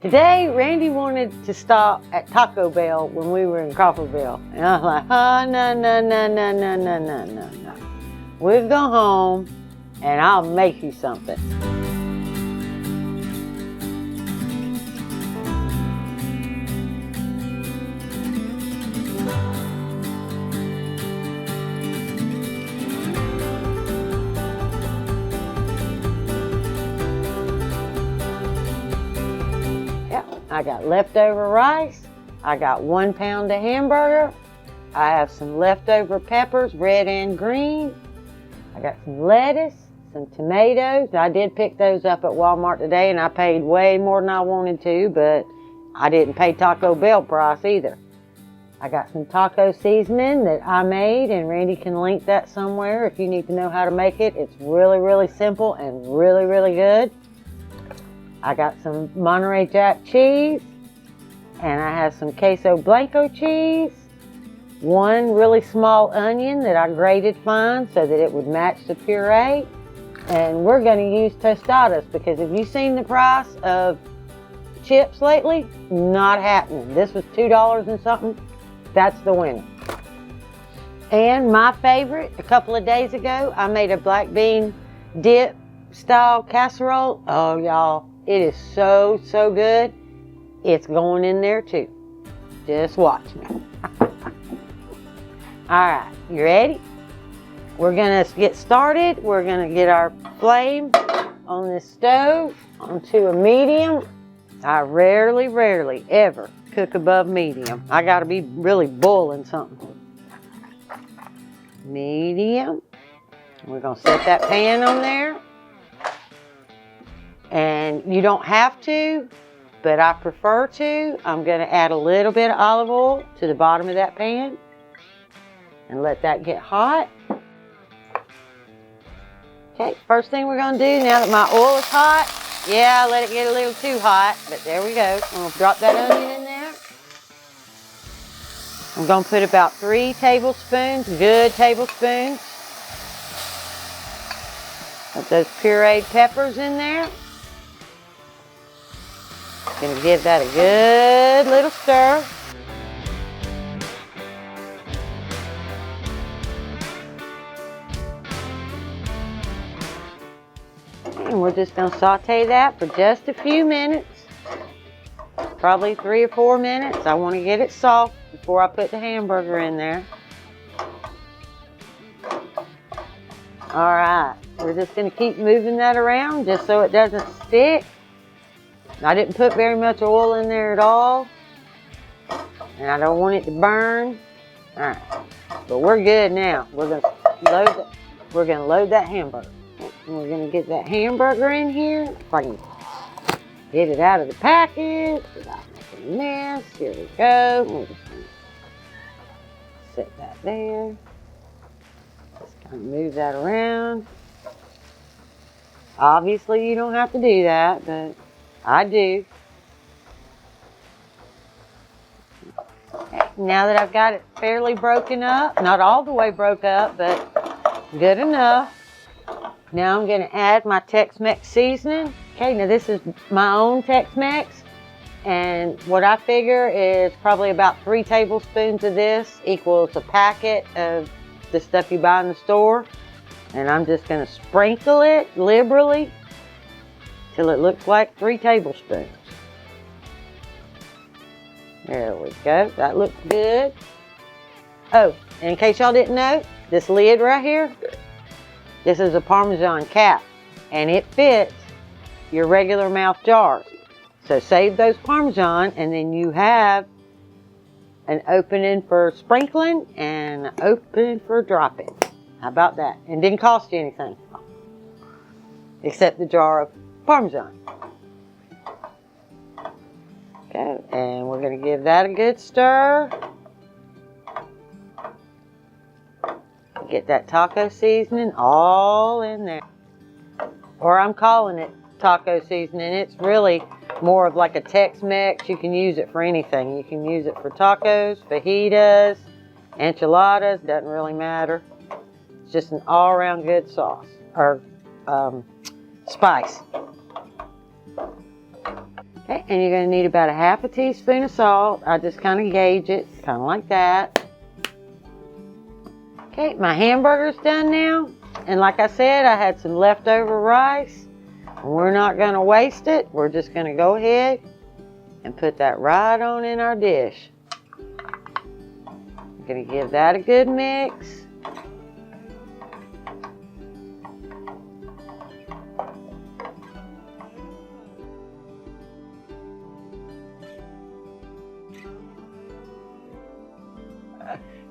Today, Randy wanted to stop at Taco Bell when we were in Crawfordville. And I was like, oh, no. We'll go home and I'll make you something. I got leftover rice, I got 1 pound of hamburger, I have some leftover peppers, red and green, I got some lettuce, some tomatoes. I did pick those up at Walmart today and I paid way more than I wanted to, but I didn't pay Taco Bell price either. I got some taco seasoning that I made, and Randy can link that somewhere if you need to know how to make it. It's really simple and really good. I got some Monterey Jack cheese, and I have some queso blanco cheese, 1 really small onion that I grated fine so that it would match the puree, and we're going to use tostadas because have you seen the price of chips lately? Not happening. This was $2 and something. That's the winner. And my favorite, a couple of days ago, I made a black bean dip style casserole. Oh, y'all. It is so good. It's going in there too. Just watch me. Alright, you ready? We're going to get started. We're going to get our flame on this stove onto a medium. I rarely ever cook above medium. I got to be really boiling something. Medium. We're going to set that pan on there. And you don't have to, but I prefer to. I'm going to add a little bit of olive oil to the bottom of that pan and let that get hot. Okay, first thing we're going to do now that my oil is hot, yeah, let it get a little too hot, but there we go. I'm going to drop that onion in there. I'm going to put about 3 tablespoons, good tablespoons. Put those pureed peppers in there. Gonna give that a good little stir. And we're just gonna saute that for just a few minutes. Probably 3 or 4 minutes. I want to get it soft before I put the hamburger in there. Alright, we're just gonna keep moving that around just so it doesn't stick. I didn't put very much oil in there at all, and I don't want it to burn. All right, but we're good now. We're gonna load that hamburger. And we're gonna get that hamburger in here. If I can get it out of the package without making a mess. Here we go. We're just gonna set that there. Just kind of move that around. Obviously, you don't have to do that, but I do. Okay, now that I've got it fairly broken up, not all the way broke up, but good enough. Now I'm going to add my Tex-Mex seasoning. Okay, now this is my own Tex-Mex, and what I figure is probably about 3 tablespoons of this equals a packet of the stuff you buy in the store. And I'm just going to sprinkle it liberally till it looks like 3 tablespoons. There we go. That looks good. Oh, and in case y'all didn't know, this lid right here, this is a Parmesan cap, and it fits your regular mouth jars. So save those Parmesan, and then you have an opening for sprinkling and an opening for dropping. How about that? And didn't cost you anything, except the jar of Parmesan. Okay, and we're going to give that a good stir. Get that taco seasoning all in there. Or I'm calling it taco seasoning. It's really more of like a Tex-Mex. You can use it for anything. You can use it for tacos, fajitas, enchiladas, doesn't really matter. It's just an all-around good sauce, or spice. Okay, and you're going to need about a half a teaspoon of salt. I just kind of gauge it, kind of like that. Okay, my hamburger's done now. And like I said, I had some leftover rice. We're not going to waste it. We're just going to go ahead and put that right on in our dish. I'm going to give that a good mix.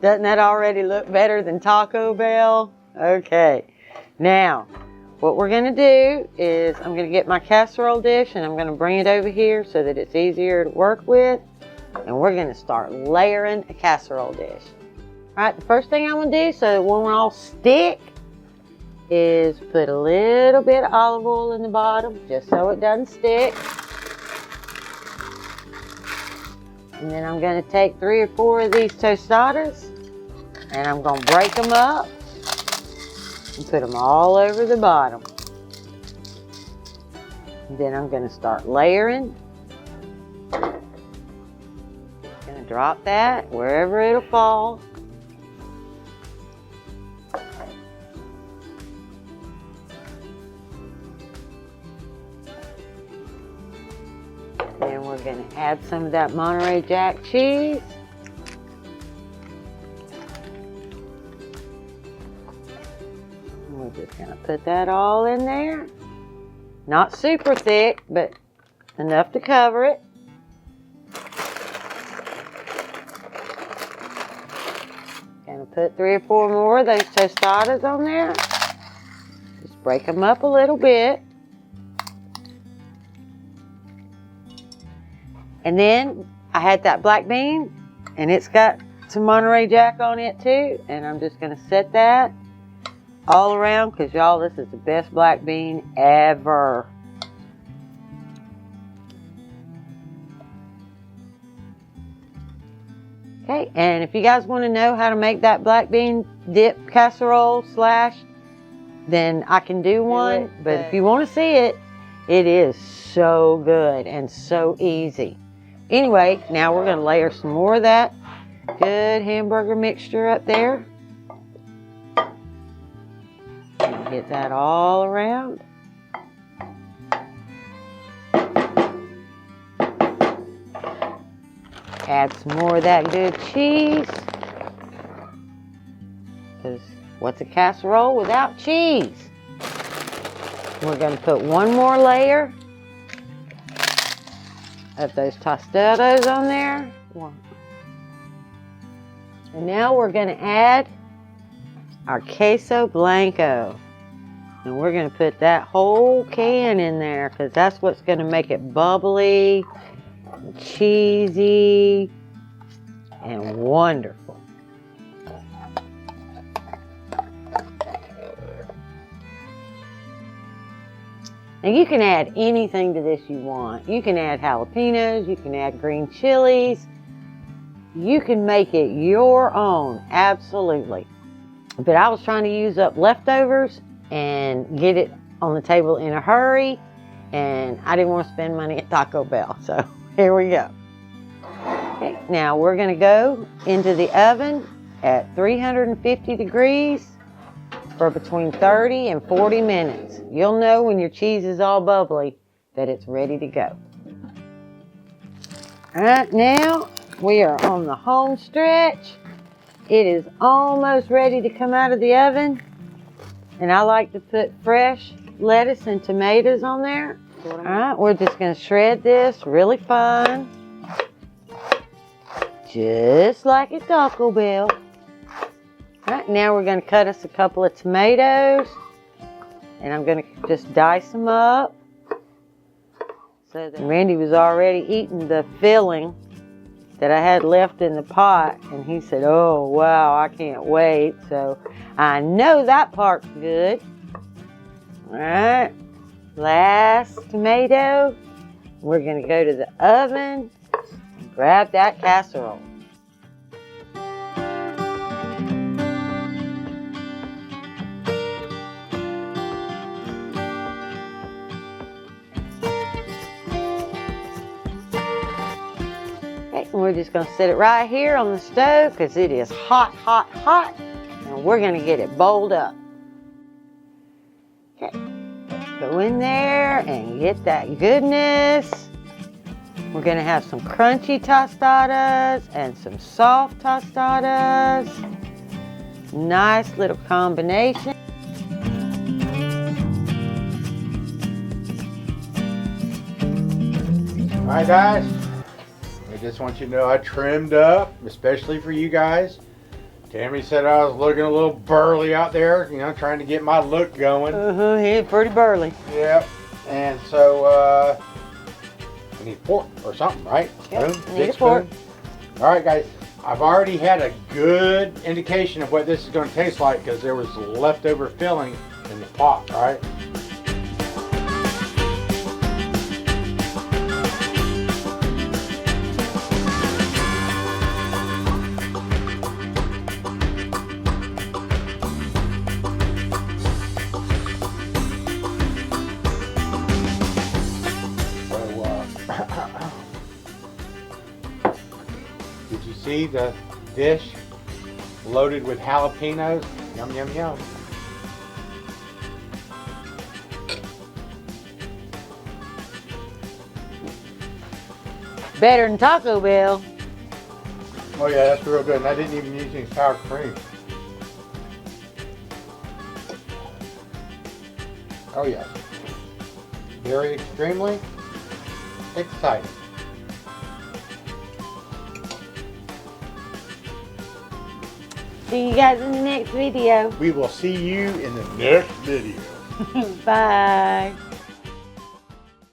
Doesn't that already look better than Taco Bell? Okay, now what we're going to do is I'm going to get my casserole dish and I'm going to bring it over here so that it's easier to work with. And we're going to start layering a casserole dish. All right, the first thing I'm going to do so it won't all stick is put a little bit of olive oil in the bottom just so it doesn't stick. And then I'm going to take 3 or 4 of these tostadas and I'm going to break them up and put them all over the bottom. And then I'm going to start layering. Going to drop that wherever it'll fall. Then we're going to add some of that Monterey Jack cheese. We're just going to put that all in there. Not super thick, but enough to cover it. Going to put 3 or 4 more of those tostadas on there. Just break them up a little bit. And then I had that black bean, and it's got some Monterey Jack on it too. And I'm just going to set that all around because y'all, this is the best black bean ever. Okay, and if you guys want to know how to make that black bean dip casserole slash, then I can do one. But if you want to see it, it is so good and so easy. Anyway, now we're going to layer some more of that good hamburger mixture up there. And get that all around. Add some more of that good cheese. Because what's a casserole without cheese? We're going to put one more layer of those tostadas on there. And now we're going to add our queso blanco. And we're going to put that whole can in there because that's what's going to make it bubbly, and cheesy, and wonderful. And you can add anything to this you want. You can add jalapenos, you can add green chilies. You can make it your own, absolutely. But I was trying to use up leftovers and get it on the table in a hurry. And I didn't want to spend money at Taco Bell, so here we go. Okay, now we're going to go into the oven at 350 degrees for between 30 and 40 minutes. You'll know when your cheese is all bubbly that it's ready to go. All right, now we are on the home stretch. It is almost ready to come out of the oven. And I like to put fresh lettuce and tomatoes on there. All right, we're just going to shred this really fine. Just like at Taco Bell. All right, now we're going to cut us a couple of tomatoes. And I'm going to just dice them up. So that Randy was already eating the filling that I had left in the pot. And he said, oh, wow, I can't wait. So I know that part's good. All right, last tomato. We're going to go to the oven and grab that casserole. and we're just going to set it right here on the stove because it is hot, hot, hot. And we're going to get it bowled up. Okay, go in there and get that goodness. We're going to have some crunchy tostadas and some soft tostadas. Nice little combination. Alright guys, I just want you to know I trimmed up, especially for you guys. Tammy said I was looking a little burly out there, you know, trying to get my look going. He's pretty burly. Yep. And so, I need a fork or something, right? Yep, Spoon? need Big a fork. spoon. Alright guys, I've already had a good indication of what this is going to taste like because there was leftover filling in the pot, alright? Did you see the dish loaded with jalapenos? Yum, yum, yum. Better than Taco Bell. Oh yeah, that's real good. And I didn't even use any sour cream. Oh yes. Very extremely exciting. See you guys in the next video. We will see you in the next video. Bye.